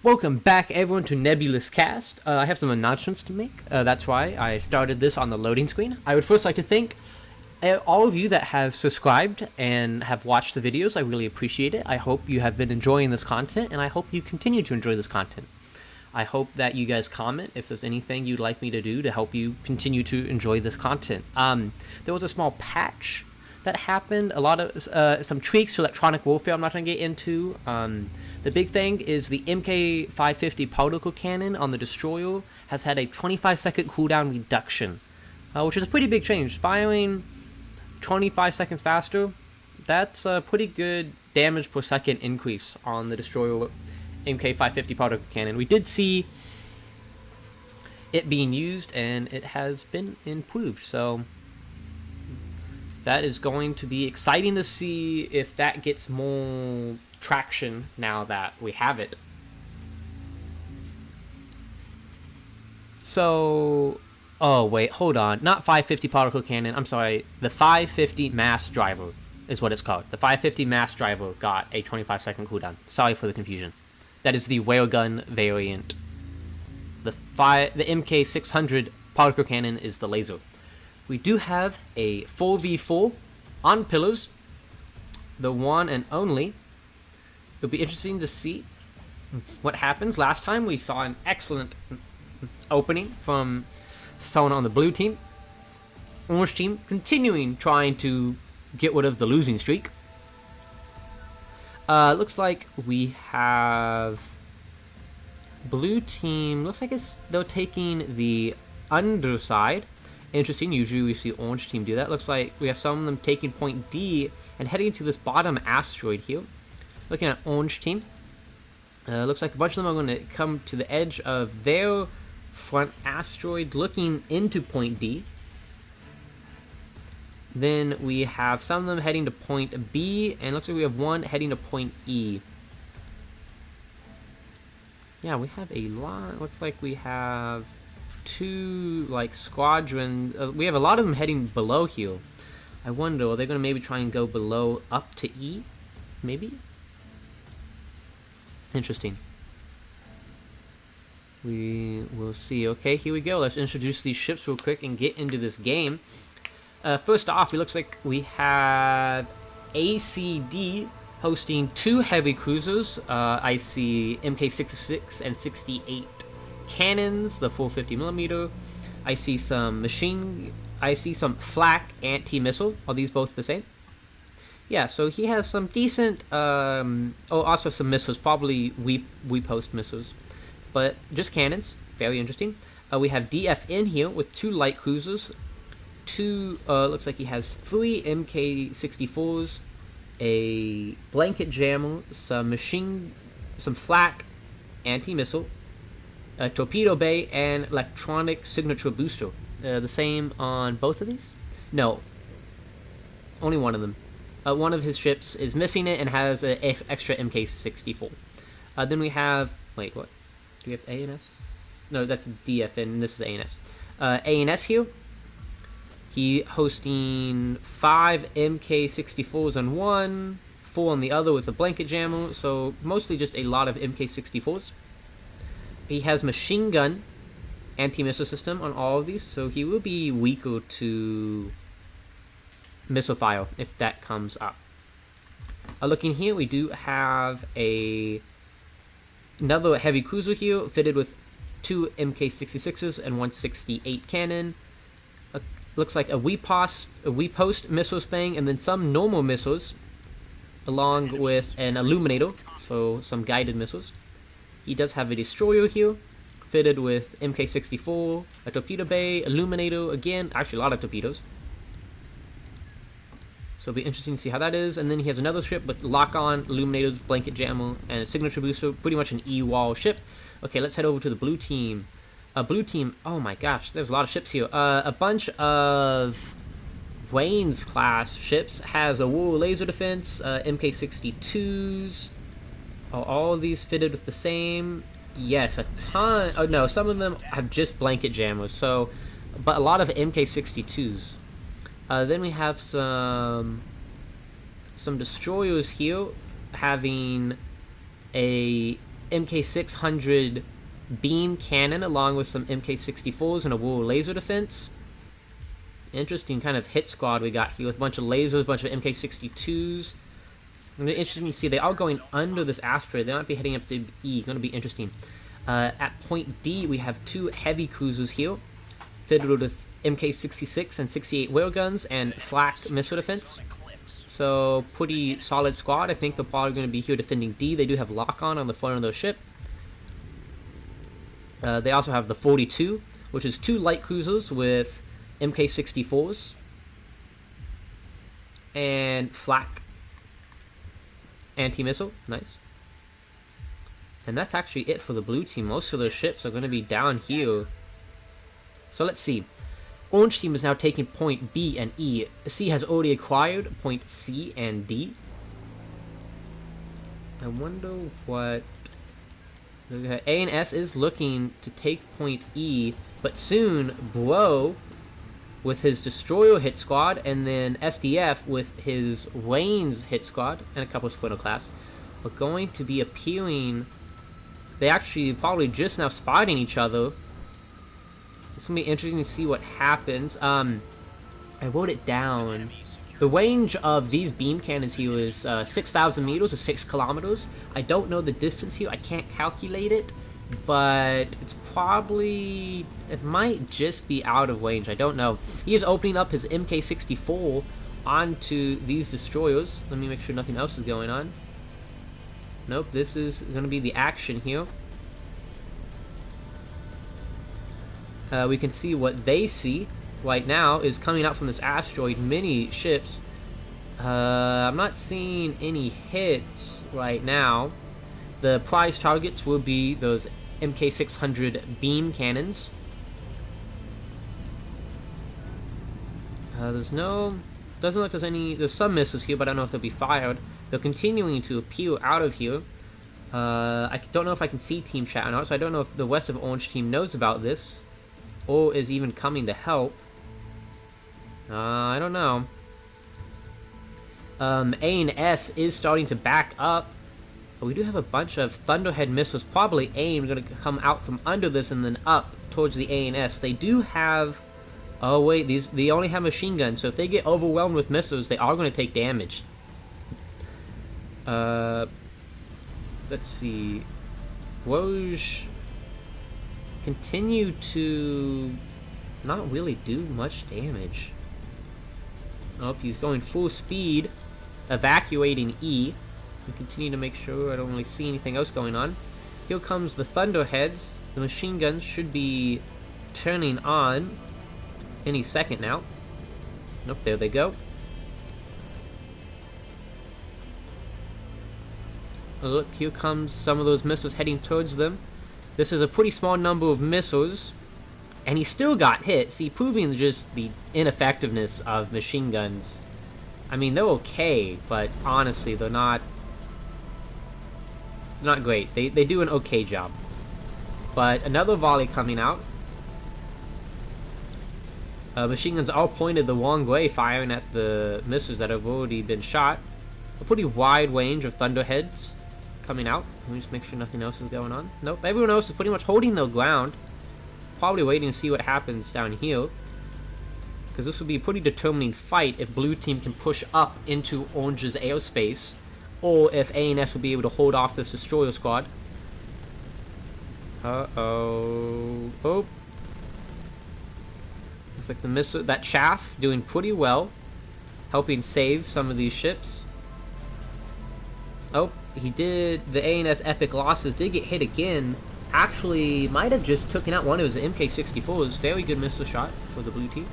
Welcome back, everyone, to Nebulous Cast. I have some announcements to make. That's why I started this on the loading screen. I would first like to thank all of you that have subscribed and have watched the videos. I really appreciate it. I hope you have been enjoying this content, and I hope you continue to enjoy this content. I hope that you guys comment if there's anything you'd like me to do to help you continue to enjoy this content. There was a small patch that happened, a lot of some tweaks to electronic warfare I'm not going to get into. The big thing is the MK550 particle cannon on the destroyer has had a 25-second cooldown reduction, which is a pretty big change. Firing 25 seconds faster, that's a pretty good damage per second increase on the destroyer MK550 particle cannon. We did see it being used, and it has been improved, so that is going to be exciting to see if that gets more traction now that we have it. So, oh wait, hold on. Not 550 particle cannon. I'm sorry. The 550 mass driver is what it's called. The 550 mass driver got a 25-second cooldown. Sorry for the confusion. That is the railgun variant. The MK600 particle cannon is the laser. We do have a 4v4 on pillars, the one and only. It'll be interesting to see what happens. Last time we saw an excellent opening from someone on the blue team. Orange team continuing trying to get rid of the losing streak. Looks like we have blue team. Looks like they're taking the underside. Interesting. Usually we see orange team do that. Looks like we have some of them taking point D and heading to this bottom asteroid here. Looking at orange team. Looks like a bunch of them are going to come to the edge of their front asteroid looking into point D. Then we have some of them heading to point B, and looks like we have one heading to point E. Yeah, we have a lot. Looks like we have two squadrons. We have a lot of them heading below here. I wonder, are they going to maybe try and go below up to E? Maybe? Interesting. We will see. Okay, here we go. Let's introduce these ships real quick and get into this game. First off, it looks like we have ACD hosting two heavy cruisers. I see MK66 and 68 cannons, the 450mm. I see some flak anti-missile. Are these both the same? Yeah, so he has some decent, also some missiles, probably we post missiles, but just cannons. Very interesting. We have DFN here with two light cruisers. Looks like he has 3 MK64s, a blanket jammer, some flak anti-missile, a torpedo bay, and electronic signature booster. The same on both of these? No, only one of them. One of his ships is missing it and has an extra MK64. Then we have... Wait, what? Do we have ANS? No, that's DFN, and this is ANS. ANS here. He hosting 5 MK64s on one, 4 on the other with a blanket jammer, so mostly just a lot of MK64s. He has machine gun anti-missile system on all of these, so he will be weaker to missile fire if that comes up. Looking here, we do have another heavy cruiser here fitted with 2 MK66s and 1 68 cannon. Looks like a we post missiles thing, and then some normal missiles along with an illuminator, so some guided missiles. He does have a destroyer here fitted with MK64, a torpedo bay, illuminator, again, actually a lot of torpedoes. So it'll be interesting to see how that is. And then he has another ship with lock-on, illuminators, blanket jammer, and a signature booster. Pretty much an E-wall ship. Okay, let's head over to the blue team. Blue team, oh my gosh, there's a lot of ships here. A bunch of Wayne's class ships has a war laser defense, MK62s. All of these fitted with the same. Yes, a ton. Oh no, some of them have just blanket jammers. So, but a lot of MK62s. Then we have some destroyers here having a MK600 beam cannon along with some MK64s and a wool laser defense. Interesting kind of hit squad we got here with a bunch of lasers, a bunch of MK62s. Interesting to see they are going under this asteroid. They might be heading up to E. Going to be interesting. At point D, we have 2 heavy cruisers here, fitted with MK66 and 68 railguns and flak missile defense. So pretty solid squad. I think they're probably going to be here defending D. They do have lock-on the front of their ship. They also have the 42, which is 2 light cruisers with MK64s and flak anti-missile. Nice. And that's actually it for the blue team. Most of their ships are going to be down here. So let's see. Orange team is now taking point B and E. C has already acquired point C and D. I wonder what... A and S is looking to take point E, but soon Bro with his destroyer hit squad, and then SDF with his Wayne's hit squad and a couple of Splinter class are going to be appearing. They actually probably just now spotting each other. It's gonna be interesting to see what happens. I wrote it down. The range of these beam cannons here is 6,000 meters or 6 kilometers. I don't know the distance here. I can't calculate it, but it's probably... It might just be out of range. I don't know. He is opening up his MK64 onto these destroyers. Let me make sure nothing else is going on. Nope, this is going to be the action here. We can see what they see right now is coming out from this asteroid. Many ships. I'm not seeing any hits right now. The prize targets will be those MK600 beam cannons. There's no... Doesn't look like there's any... There's some missiles here, but I don't know if they'll be fired. They're continuing to appear out of here. I don't know if I can see team chat or not, so I don't know if the West of Orange team knows about this or is even coming to help. I don't know. A and S is starting to back up, but we do have a bunch of Thunderhead missiles, probably aimed, going to come out from under this and then up towards the A and S. They do have... Oh wait, they only have machine guns, so if they get overwhelmed with missiles, they are going to take damage. Let's see. Woj continue to not really do much damage. Oh, he's going full speed, evacuating E. And continue to make sure I don't really see anything else going on. Here comes the Thunderheads. The machine guns should be turning on any second now. Nope, there they go. Oh, look, here comes some of those missiles heading towards them. This is a pretty small number of missiles, and he still got hit. See, proving just the ineffectiveness of machine guns. I mean, they're okay, but honestly, they're not great. They do an okay job. But another volley coming out. Machine guns all pointed the wrong way, firing at the missiles that have already been shot. A pretty wide range of Thunderheads coming out. Let me just make sure nothing else is going on. Nope, everyone else is pretty much holding their ground. Probably waiting to see what happens down here. Because this will be a pretty determining fight if blue team can push up into orange's airspace. Or if A&S will be able to hold off this destroyer squad. Uh-oh. Oh. Looks like the missile, that chaff doing pretty well. Helping save some of these ships. Oh, he did. The A&S epic losses did get hit again. Actually, might have just taken out one of his MK64s. Very good missile shot for the blue team.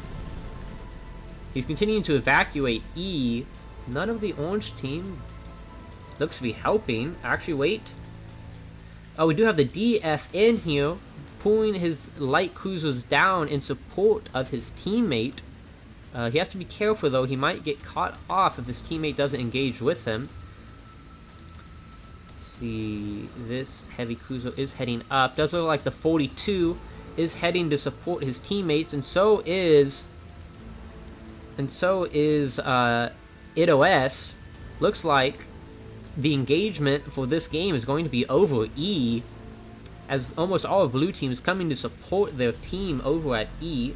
He's continuing to evacuate E. None of the orange team looks to be helping. Actually, wait. Oh, we do have the DF in here, pulling his light cruisers down in support of his teammate. He has to be careful, though. He might get caught off if his teammate doesn't engage with him. See, this heavy cruiser is heading up. Does look like the 42 is heading to support his teammates, and so is ITOS. Looks like the engagement for this game is going to be over E, as almost all of blue team is coming to support their team over at E.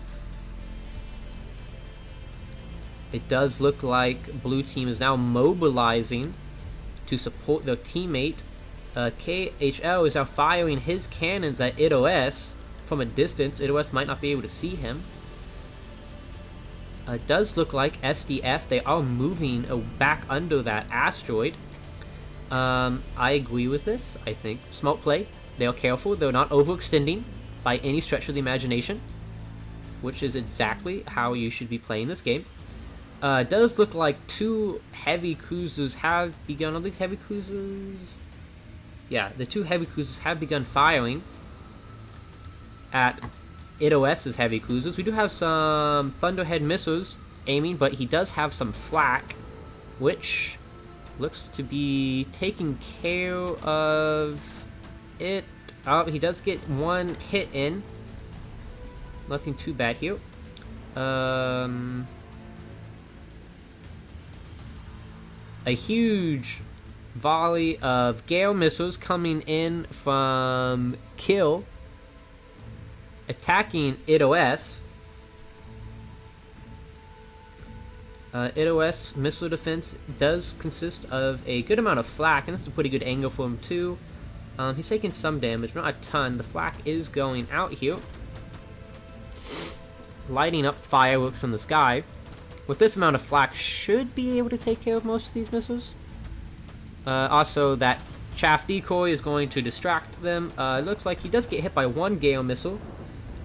It does look like blue team is now mobilizing to support their teammate. KHL is now firing his cannons at IDOS from a distance. IDOS might not be able to see him. It does look like SDF, they are moving back under that asteroid. I agree with this. I think smart play. They are careful. They're not overextending by any stretch of the imagination, which is exactly how you should be playing this game. It does look like 2 heavy cruisers have begun. Are these heavy cruisers? Yeah, the 2 heavy cruisers have begun firing at IDOS's heavy cruisers. We do have some Thunderhead missiles aiming, but he does have some flak, which looks to be taking care of it. Oh, he does get 1 hit in. Nothing too bad here. A huge volley of Gale missiles coming in from Kill, attacking IDOS. IDOS missile defense does consist of a good amount of flak, and that's a pretty good angle for him too. He's taking some damage, not a ton. The flak is going out here, lighting up fireworks in the sky. With this amount of flak, should be able to take care of most of these missiles. Also, that chaff decoy is going to distract them. It looks like he does get hit by 1 Gale missile,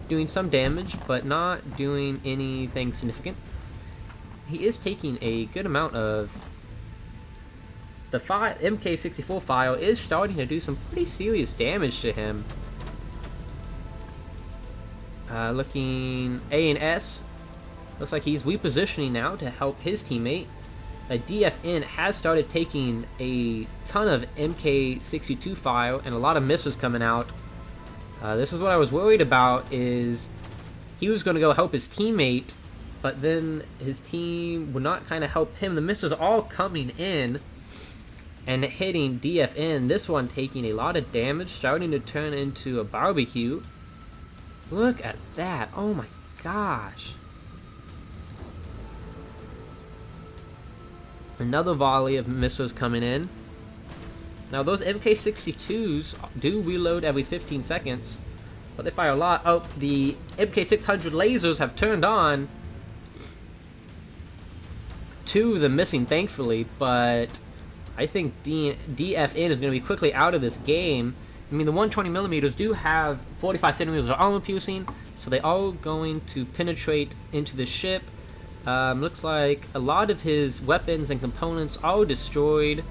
doing some damage, but not doing anything significant. He is taking a good amount of... The MK64 file is starting to do some pretty serious damage to him. Looking A and S. Looks like he's repositioning now to help his teammate. DFN has started taking a ton of MK62 fire and a lot of missiles coming out. This is what I was worried about, is he was going to go help his teammate, but then his team would not kind of help him. The missiles are all coming in and hitting DFN. This one taking a lot of damage, starting to turn into a barbecue. Look at that. Oh my gosh. Another volley of missiles coming in. Now those MK62s do reload every 15 seconds, but they fire a lot. Oh, the MK600 lasers have turned on. 2 of them missing, thankfully, but I think DFN is going to be quickly out of this game. I mean, the 120mm do have 45 centimeters of armor piercing, so they are going to penetrate into the ship. Looks like a lot of his weapons and components are destroyed.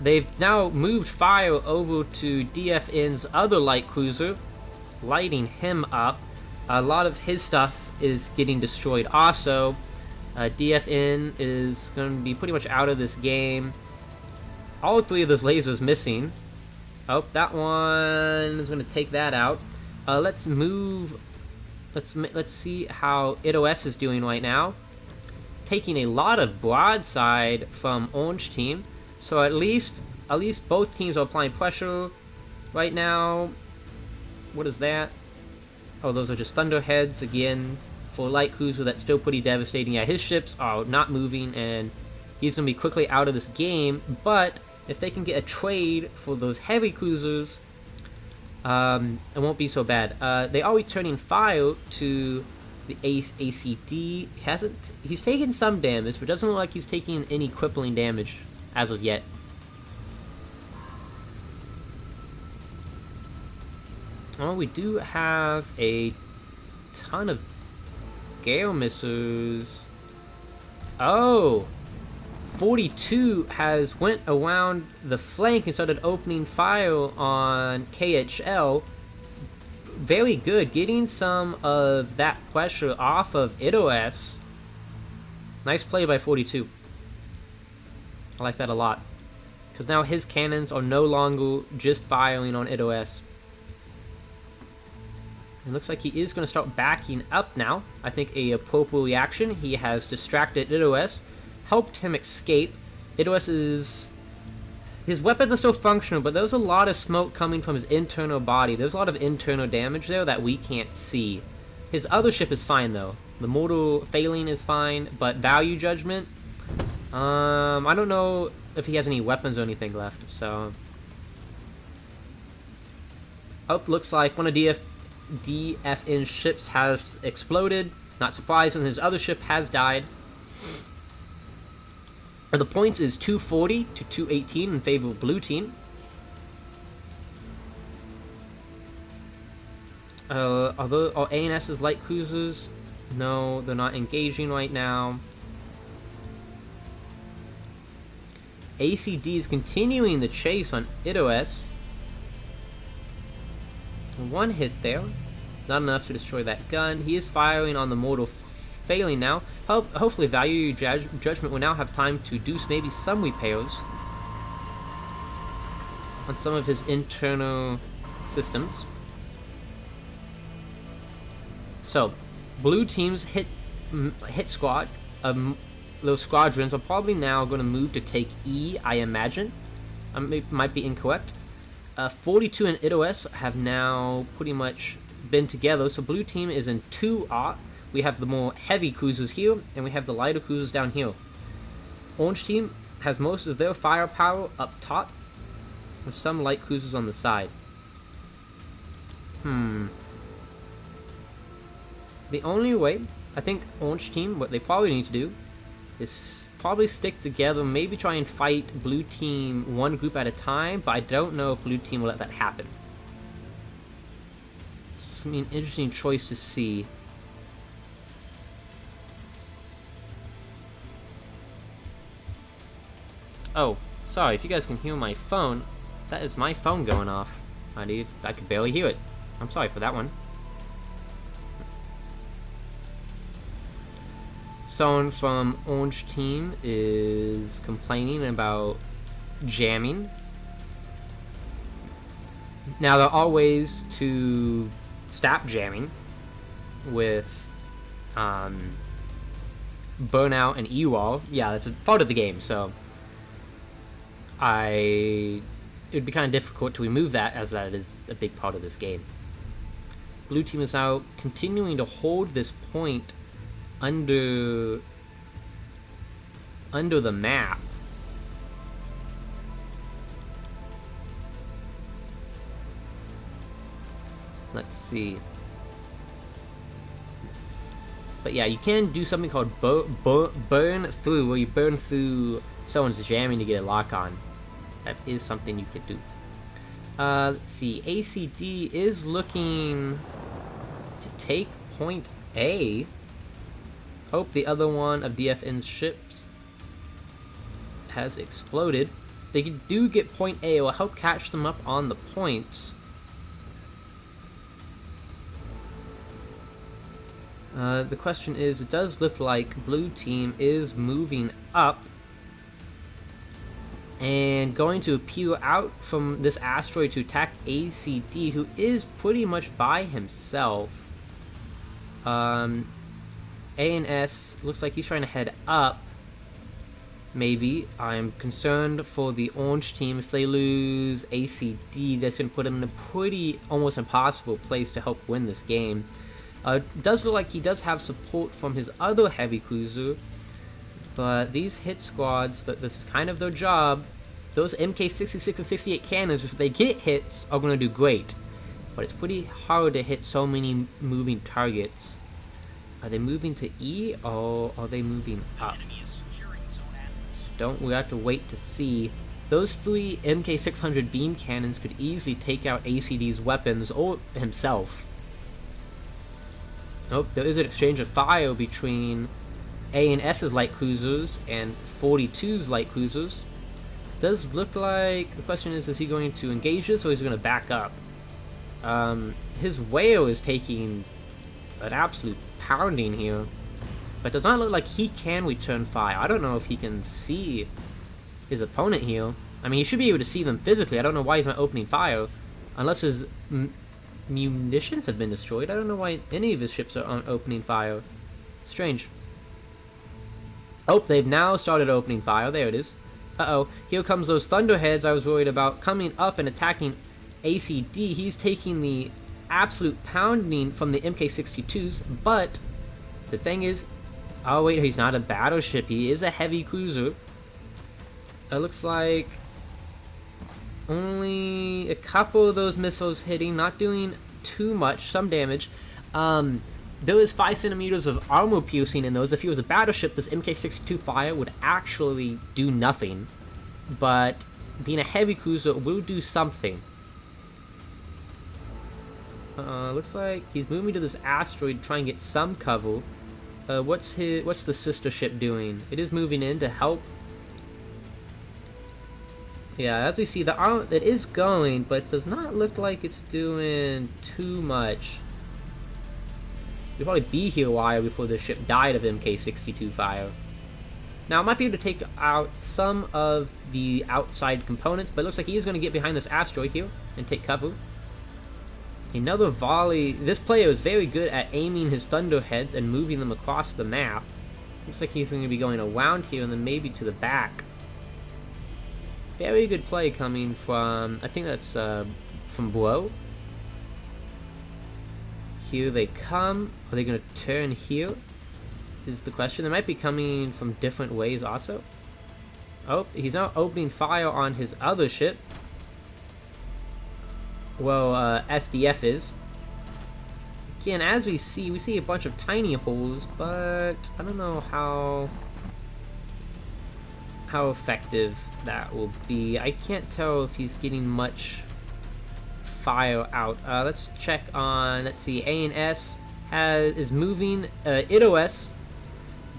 They've now moved fire over to DFN's other light cruiser, lighting him up. A lot of his stuff is getting destroyed also. DFN is going to be pretty much out of this game. All 3 of those lasers missing. Oh, that one is going to take that out. Let's move. Let's see how IDOS is doing right now. Taking a lot of broadside from Orange Team. So at least both teams are applying pressure right now. What is that? Oh, those are just Thunderheads again for light cruiser. That's still pretty devastating. Yeah, his ships are not moving, and he's gonna be quickly out of this game. But if they can get a trade for those heavy cruisers, it won't be so bad. They are returning fire to the ACD. He's taken some damage, but doesn't look like he's taking any crippling damage as of yet. Oh, we do have a ton of Gale missiles. Oh! 42 has went around the flank and started opening fire on KHL. Very good, getting some of that pressure off of IDOS. Nice play by 42. I like that a lot, because now his cannons are no longer just firing on IDOS. It looks like he is going to start backing up now. I think a appropriate reaction. He has distracted IDOS, helped him escape. IDOS is His weapons are still functional, but there's a lot of smoke coming from his internal body. There's a lot of internal damage there that we can't see. His other ship is fine, though. The mortal failing is fine, but value judgment, I don't know if he has any weapons or anything left, so... Oh, looks like one of DFN's ships has exploded. Not surprising, his other ship has died. The points is 240 to 218 in favor of blue team. Are ANS's light cruisers? No, they're not engaging right now. ACD is continuing the chase on IDOS. One hit there. Not enough to destroy that gun. He is firing on the mortal failing now. Hopefully value judgment will now have time to do maybe some repairs on some of his internal systems. So, blue team's hit squad, those squadrons are probably now going to move to take E, I imagine. Might be incorrect. 42 and IDOS have now pretty much been together, so blue team is in 2-aught. We have the more heavy cruisers here, and we have the lighter cruisers down here. Orange team has most of their firepower up top, with some light cruisers on the side. The only way, I think orange team, what they probably need to do, is probably stick together, maybe try and fight blue team one group at a time, but I don't know if blue team will let that happen. It's going to be an interesting choice to see. Oh, sorry, if you guys can hear my phone, that is my phone going off. I could barely hear it. I'm sorry for that one. Someone from Orange Team is complaining about jamming. Now, there are ways to stop jamming with Burnout and E-Wall. Yeah, that's a part of the game, so it would be kind of difficult to remove that, as that is a big part of this game. Blue Team is now continuing to hold this point under the map. Let's see. But yeah, you can do something called burn through, where you burn through someone's jamming to get a lock on. That is something you could do. Let's see. ACD is looking to take point A. Hope the other one of DFN's ships has exploded. They do get point A. It will help catch them up on the points. The question is, it does look like blue team is moving up and going to appeal out from this asteroid to attack ACD, who is pretty much by himself. ANS looks like he's trying to head up. Maybe. I'm concerned for the orange team. If they lose ACD, that's going to put them in a pretty almost impossible place to help win this game. It does look like he does have support from his other heavy cruiser, but these hit squads, this is kind of their job. Those MK66 and 68 cannons, if they get hits, are going to do great. But it's pretty hard to hit so many moving targets. Are they moving to E, or are they moving up? We have to wait to see. Those 3 MK600 beam cannons could easily take out ACD's weapons, or himself. Nope, there is an exchange of fire between ANS's light cruisers and 42's light cruisers. Does look like, the question is he going to engage this, or is he going to back up? His whale is taking an absolute pounding here, but does not look like he can return fire. I don't know if he can see his opponent here. I mean, he should be able to see them physically. I don't know why he's not opening fire, unless his munitions have been destroyed. I don't know why any of his ships aren't opening fire. Strange. Oh, they've now started opening fire. There it is. Uh-oh, here comes those Thunderheads I was worried about coming up and attacking ACD. He's taking the absolute pounding from the MK62s, but the thing is, oh wait, he's not a battleship, he is a heavy cruiser. It looks like only a couple of those missiles hitting, not doing too much, some damage. There is 5 centimeters of armor piercing in those. If he was a battleship, this MK62 fire would actually do nothing. But being a heavy cruiser will do something. Looks like he's moving to this asteroid to try and get some cover. What's the sister ship doing? It is moving in to help. Yeah, as we see, the arm it is going, but it does not look like it's doing too much. It'll probably be here a while before the ship died of MK62 fire. Now, I might be able to take out some of the outside components, but it looks like he is going to get behind this asteroid here and take cover. Another volley. This player is very good at aiming his Thunderheads and moving them across the map. Looks like he's going to be going around here and then maybe to the back. Very good play coming from, I think that's from below. Here they come. Are they going to turn here? Is the question. They might be coming from different ways also. Oh, he's now opening fire on his other ship. Well, SDF is. Again, as we see a bunch of tiny holes, but I don't know how effective that will be. I can't tell if he's getting much fire out. Let's check on, let's see, ANS is moving IDOS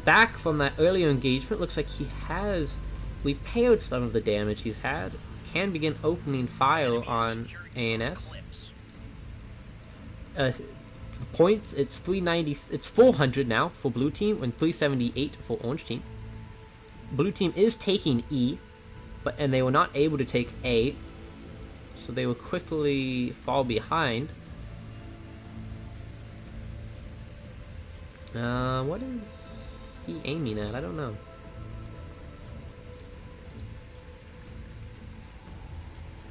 back from that earlier engagement. Looks like he has repaired some of the damage he's had. Can begin opening fire on ANS. Points, it's 390, it's 400 now for blue team and 378 for orange team. Blue team is taking E, and they were not able to take A, so they will quickly fall behind. What is he aiming at? I don't know.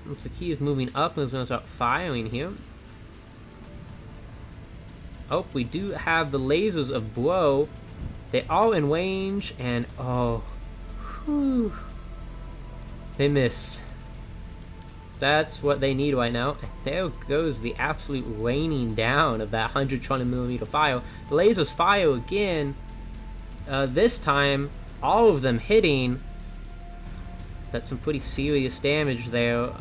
Looks like he is moving up and is going to start firing here. Oh, we do have the lasers of Blow. They are in range, and oh, whew, they missed. That's what they need right now. And there goes the absolute raining down of that 120mm fire. The lasers fire again. This time, all of them hitting. That's some pretty serious damage there.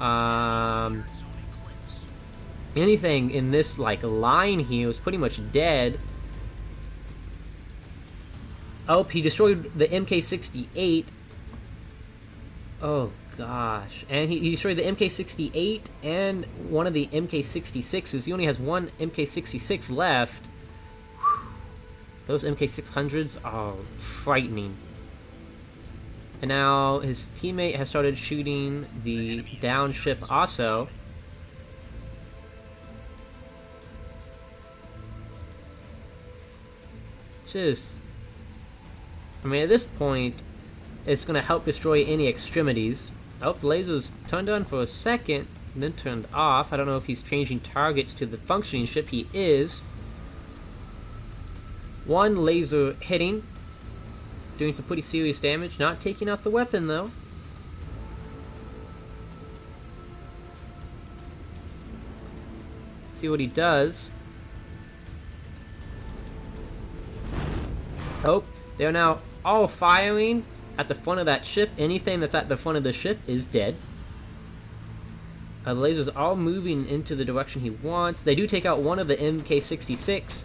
Anything in this like line here is pretty much dead. Oh, he destroyed the MK68. Oh gosh, and he destroyed the MK68 and one of the MK66s. He only has one MK66 left. Whew. Those MK600s are frightening. And now his teammate has started shooting the down ship also. Just, I mean, at this point, it's going to help destroy any extremities. Oh, the laser's turned on for a second, and then turned off. I don't know if he's changing targets to the functioning ship. He is. One laser hitting, doing some pretty serious damage. Not taking out the weapon, though. Let's see what he does. Oh, they're now all firing at the front of that ship. Anything that's at the front of the ship is dead. The lasers all moving into the direction he wants. They do take out one of the MK66.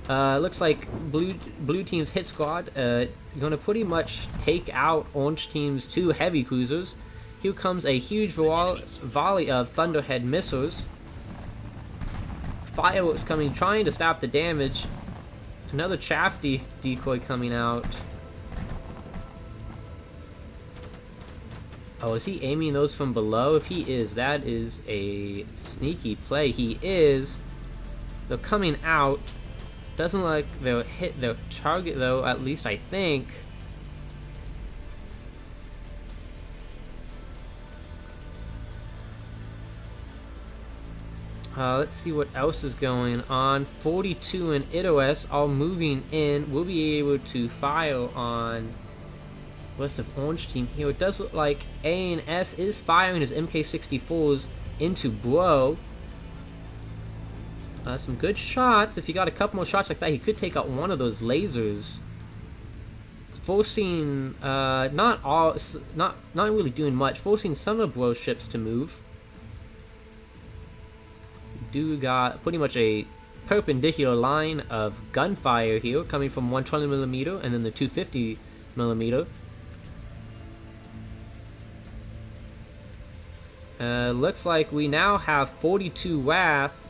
Looks like blue team's hit squad going to pretty much take out orange team's 2 heavy cruisers. Here comes a huge volley of Thunderhead missiles. Fireworks coming, trying to stop the damage. Another chaff decoy coming out. Oh, is he aiming those from below? If he is, that is a sneaky play. He is. They're coming out. Doesn't look like they'll hit their target, though, at least I think. Let's see what else is going on. 42 and ITOS all moving in. We'll be able to fire on West of Orange team here. It does look like A&S is firing his MK64s into Bro. Some good shots. If he got a couple more shots like that, he could take out one of those lasers. Forcing, not really doing much. Forcing some of Bro's ships to move. Do got pretty much a perpendicular line of gunfire here, coming from 120mm and then the 250mm. Looks like we now have 42 Wrath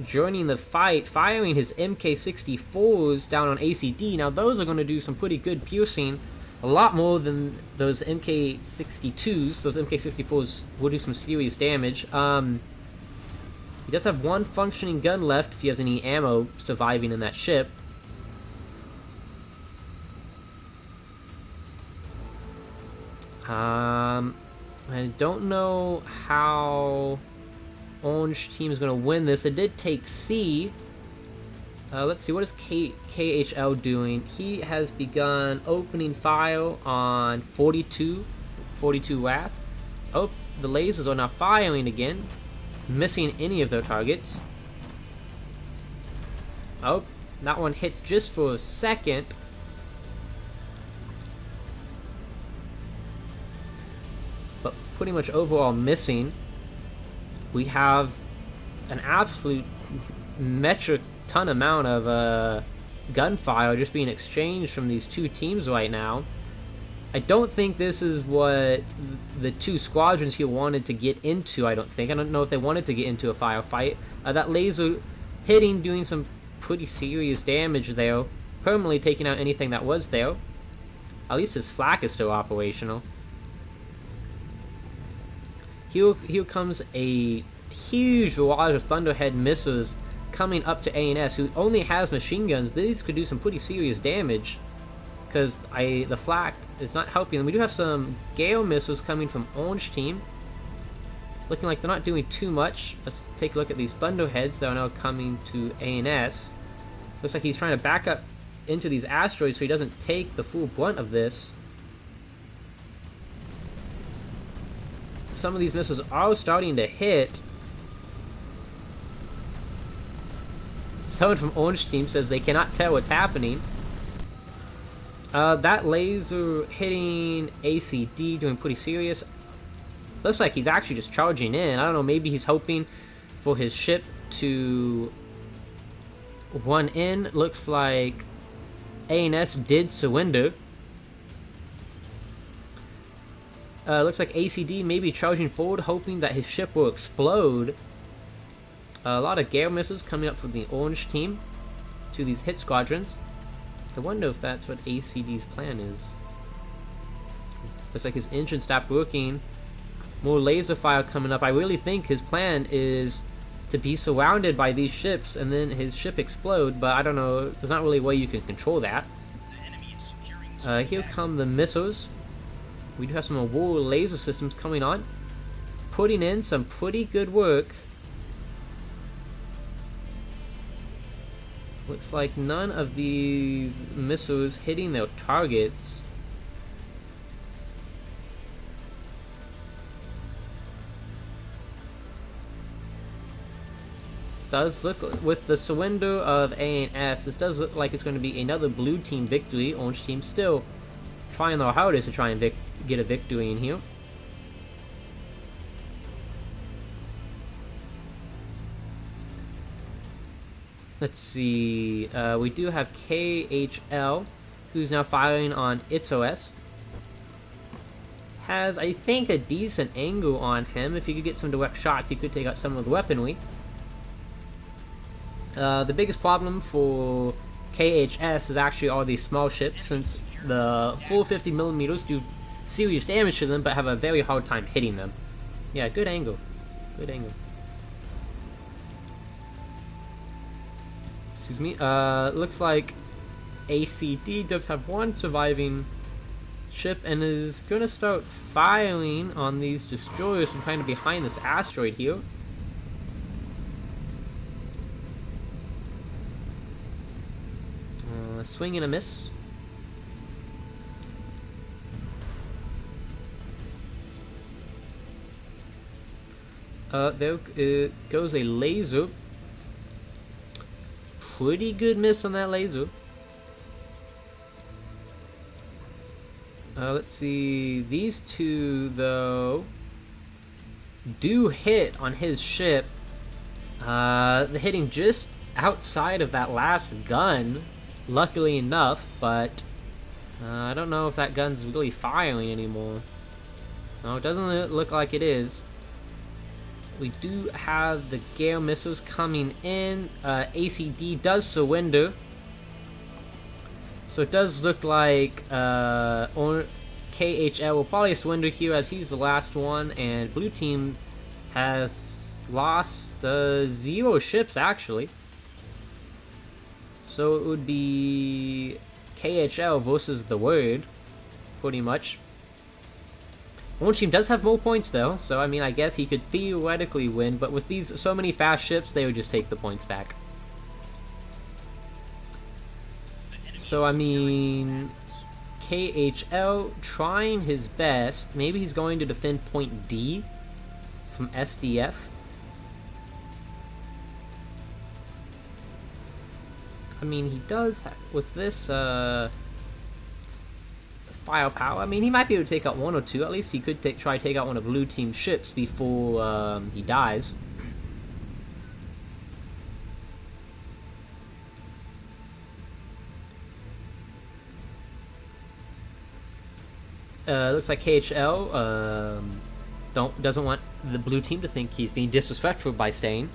joining the fight, firing his MK64s down on ACD. Now those are going to do some pretty good piercing, a lot more than those MK62s. Those MK64s will do some serious damage. He does have one functioning gun left if he has any ammo surviving in that ship. I don't know how Orange team is going to win this. It did take C. Let's see, what is KHL doing? He has begun opening fire on 42 Wrath. Oh, the lasers are now firing again, missing any of their targets. Oh, that one hits just for a second. But pretty much overall missing. We have an absolute metric ton amount of gunfire just being exchanged from these two teams right now. I don't think this is what the two squadrons here wanted to get into. I don't know if they wanted to get into a firefight. That laser hitting, doing some pretty serious damage there, permanently taking out anything that was there. At least his flak is still operational. Here comes a huge barrage of Thunderhead missiles coming up to A&S, who only has machine guns. These could do some pretty serious damage, because the flak is not helping them. We do have some Gale missiles coming from Orange team. Looking like they're not doing too much. Let's take a look at these Thunderheads that are now coming to A&S. Looks like he's trying to back up into these asteroids so he doesn't take the full brunt of this. Some of these missiles are starting to hit. Someone from Orange team says they cannot tell what's happening. That laser hitting ACD, doing pretty serious. Looks like he's actually just charging in. I don't know, maybe he's hoping for his ship to run in. Looks like A&S did surrender. Looks like ACD may be charging forward, hoping that his ship will explode. A lot of Gale missiles coming up from the Orange team to these hit squadrons. I wonder if that's what ACD's plan is. Looks like his engine stopped working. More laser fire coming up. I really think his plan is to be surrounded by these ships and then his ship explode, but I don't know. There's not really a way you can control that. Here come the missiles. We do have some war laser systems coming on, putting in some pretty good work. Looks like none of these missiles hitting their targets. Does look, with the surrender of A&S, this does look like it's going to be another blue team victory. Orange team still trying their hardest to try and get a victory in here. Let's see. We do have KHL, who's now firing on ITOS. Has, I think, a decent angle on him. If he could get some direct shots, he could take out some of the weaponry. The biggest problem for KHS is actually all these small ships, since the full 50mm do serious damage to them, but have a very hard time hitting them. Yeah, good angle. Good angle. Excuse me. Looks like ACD does have one surviving ship and is gonna start firing on these destroyers from kind of behind this asteroid here. Swing and a miss. There goes a laser. Pretty good miss on that laser. Let's see. These two, though, do hit on his ship. They're hitting just outside of that last gun, luckily enough, but I don't know if that gun's really firing anymore. No, it doesn't look like it is. We do have the Gale missiles coming in. ACD does surrender. So it does look like KHL will probably surrender here as he's the last one. And blue team has lost 0 ships, actually. So it would be KHL versus the Word, pretty much. Orange team does have more points though, so I mean I guess he could theoretically win, but with these so many fast ships, they would just take the points back. So I mean, KHL trying his best. Maybe he's going to defend point D from SDF. I mean, he does with this firepower. I mean, he might be able to take out 1 or 2. At least he could try to take out one of blue team's ships before he dies. Looks like KHL doesn't want the blue team to think he's being disrespectful by staying.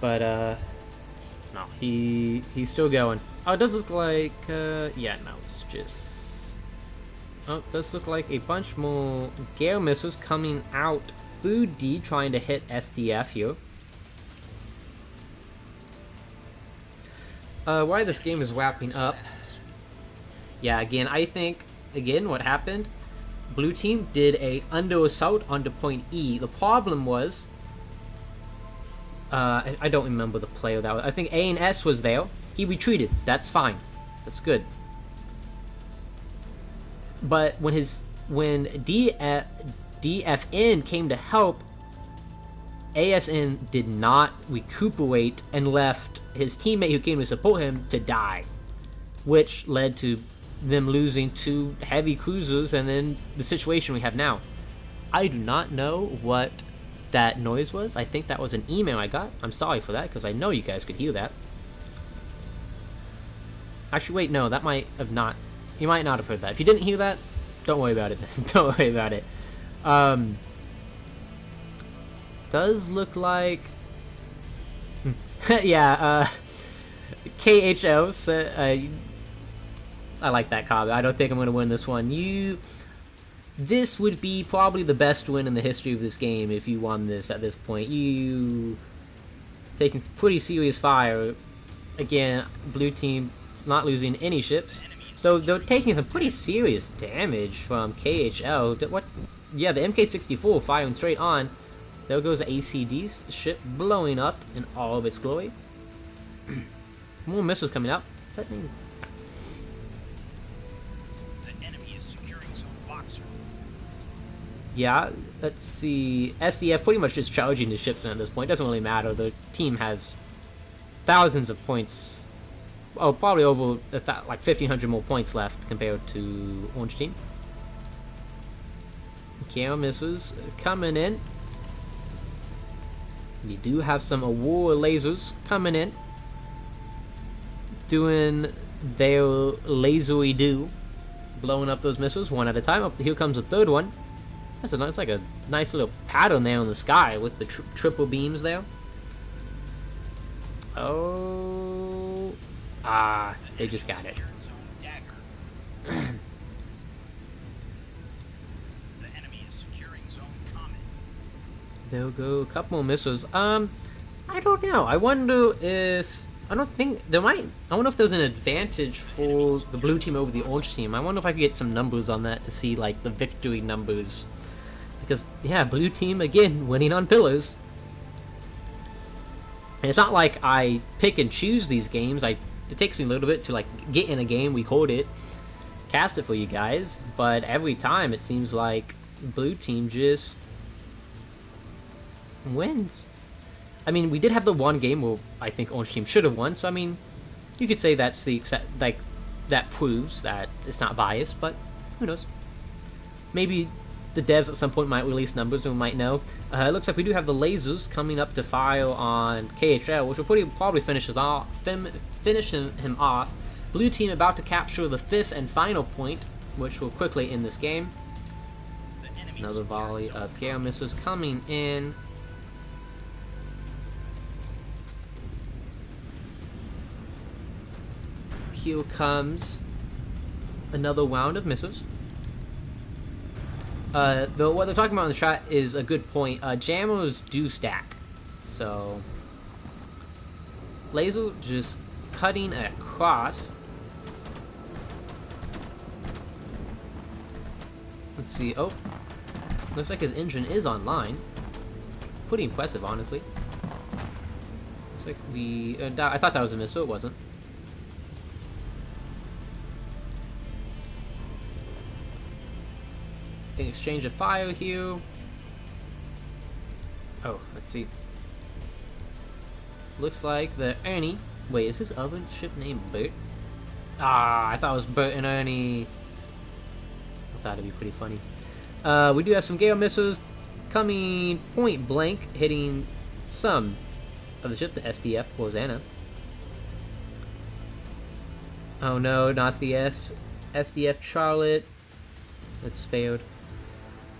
But no, he's still going. Oh, it does look like yeah, no, it's just. Oh, it does look like a bunch more Gale missiles coming out through D, trying to hit SDF here. While this game is wrapping up, yeah, again, I think, what happened, blue team did a under assault onto point E. The problem was, I don't remember the player that was. I think A and S was there. He retreated. That's fine. That's good. But when DFN came to help, ASN did not recuperate and left his teammate who came to support him to die, which led to them losing 2 heavy cruisers and then the situation we have now. I do not know what that noise was. I think that was an email I got. I'm sorry for that because I know you guys could hear that. Actually, wait, no, that might have not. You might not have heard that. If you didn't hear that, don't worry about it. Don't worry about it. Does look like, yeah. KHL. I like that comment. I don't think I'm going to win this one. This would be probably the best win in the history of this game if you won this at this point. You taking pretty serious fire. Again, blue team not losing any ships. So they're taking some pretty serious damage from KHL. What? Yeah, the MK64 firing straight on. There goes ACD's ship blowing up in all of its glory. More missiles coming up. What's that name? The enemy is securing zone Boxer. Yeah, let's see. SDF pretty much just charging the ships at this point. Doesn't really matter. The team has thousands of points. Oh, probably over like 1,500 more points left compared to Orange team. Gale missiles coming in. You do have some Aurora lasers coming in, doing their lasery do, blowing up those missiles one at a time. Oh, here comes a third one. That's like a nice little pattern there in the sky with the triple beams there. Oh, they just got it. There'll go a couple more missiles. I don't know. I wonder if I wonder if there's an advantage for the blue team over the orange team. I wonder if I could get some numbers on that to see like the victory numbers. Because yeah, blue team again winning on pillars. And it's not like I pick and choose these games. I It takes me a little bit to like get in a game, record it, cast it for you guys, but every time it seems like blue team just wins. I mean, we did have the one game where I think orange team should have won, so I mean, you could say that's the like that proves that it's not biased, but who knows? Maybe the devs at some point might release numbers and we might know. It looks like we do have the lasers coming up to fire on KHL, which will probably finish him off. Blue team about to capture the 5th and final point, which will quickly end this game. Another volley of Gale missiles coming in. Here comes another round of missiles. Though what they're talking about in the chat is a good point. Jammers do stack. So laser just cutting across. Let's see. Oh, looks like his engine is online. Pretty impressive, honestly. Looks like we... I thought that was a missile. It wasn't. Exchange of fire here. Oh, let's see. Looks like the Ernie. Wait, is his other ship named Bert? Ah, I thought it was Bert and Ernie. I thought it'd be pretty funny. We do have some Gale missiles coming point blank, hitting some of the ship, the SDF Hosanna. Oh no, not the SDF Charlotte. It's failed.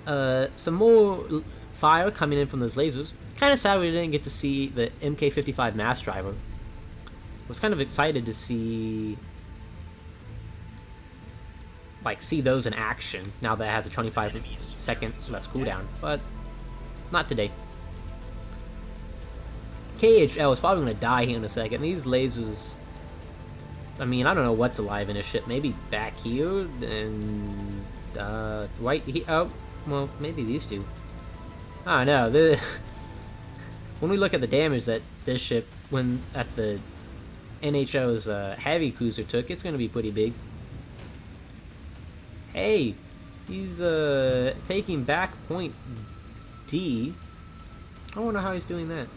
Some more fire coming in from those lasers. Kind of sad we didn't get to see the MK55 mass driver. Was kind of excited to see those in action now that it has a 25-second less cooldown, but not today. KHL is probably going to die here in a second. These lasers, I mean, I don't know what's alive in a ship. Maybe back here and right here. Oh, well, maybe these two. I don't know. When we look at the damage that this ship, when at the NHO's heavy cruiser took, it's going to be pretty big. Hey, he's taking back point D. I wonder how he's doing that.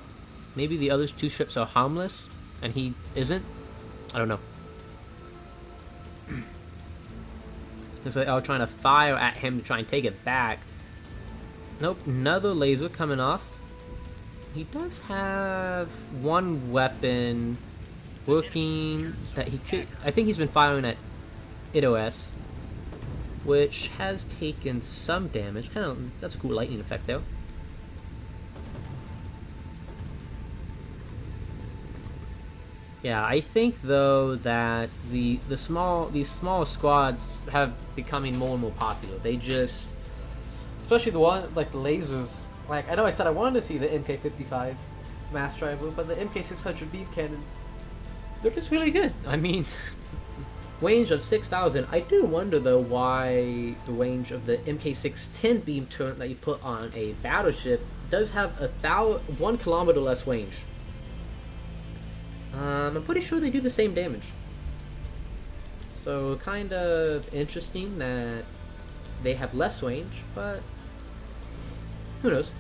Maybe the other two ships are harmless and he isn't? I don't know. Looks like I was trying to fire at him to try and take it back. Nope, another laser coming off. He does have one weapon working that he could... I think he's been firing at ITOS, which has taken some damage. Kind of, that's a cool lightning effect though. Yeah, I think though that these small squads have becoming more and more popular. They just, especially the one like the lasers. Like I know I said I wanted to see the MK55 mass driver, but the MK600 beam cannons, they're just really good. I mean, range of 6,000. I do wonder though why the range of the MK610 beam turret that you put on a battleship does have 1 kilometer less range. I'm pretty sure they do the same damage. So kind of interesting that they have less range, but who knows?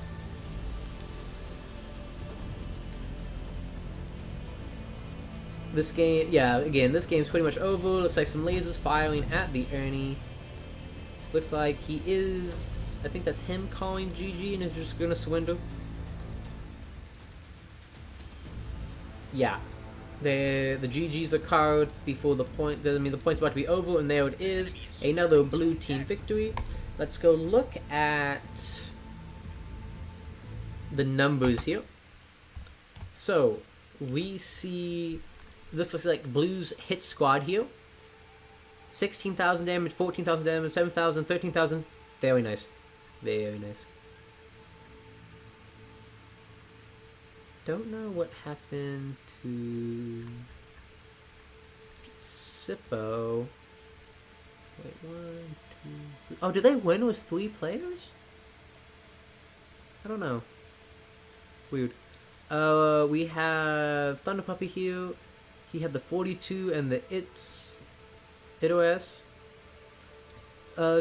This game, yeah, again, this game's pretty much over. Looks like some lasers firing at the Ernie. Looks like he is, I think that's him calling GG and is just gonna swindle. Yeah. The GGs are card before the point. I mean, the point's about to be over, and there it is. Another blue team victory. Let's go look at the numbers here. So we see looks like blues hit squad here. 16,000 damage, 14,000 damage, 7,000, 13,000. Very nice. Very nice. Don't know what happened to Sippo. Wait, 1, 2, 3. Oh, did they win with 3 players? I don't know. Weird. We have Thunder Puppy here. He had the 42 and the ITOS.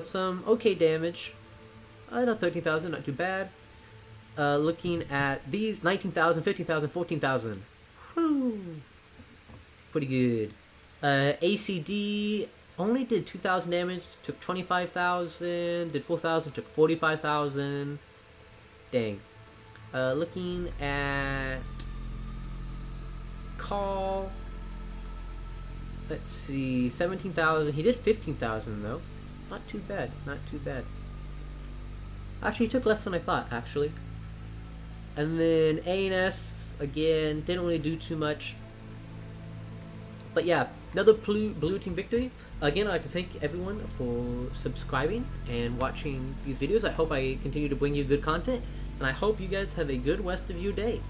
Some okay damage. Not 13,000, not too bad. Looking at these, 19,000, 15,000, 14,000. Whew. Pretty good. ACD only did 2,000 damage, took 25,000, did 4,000, took 45,000. Dang. Looking at Call. Let's see, 17,000. He did 15,000 though. Not too bad, not too bad. Actually, he took less than I thought, actually. And then ANS, again, didn't really do too much. But yeah, another blue team victory. Again, I'd like to thank everyone for subscribing and watching these videos. I hope I continue to bring you good content. And I hope you guys have a good rest of your day.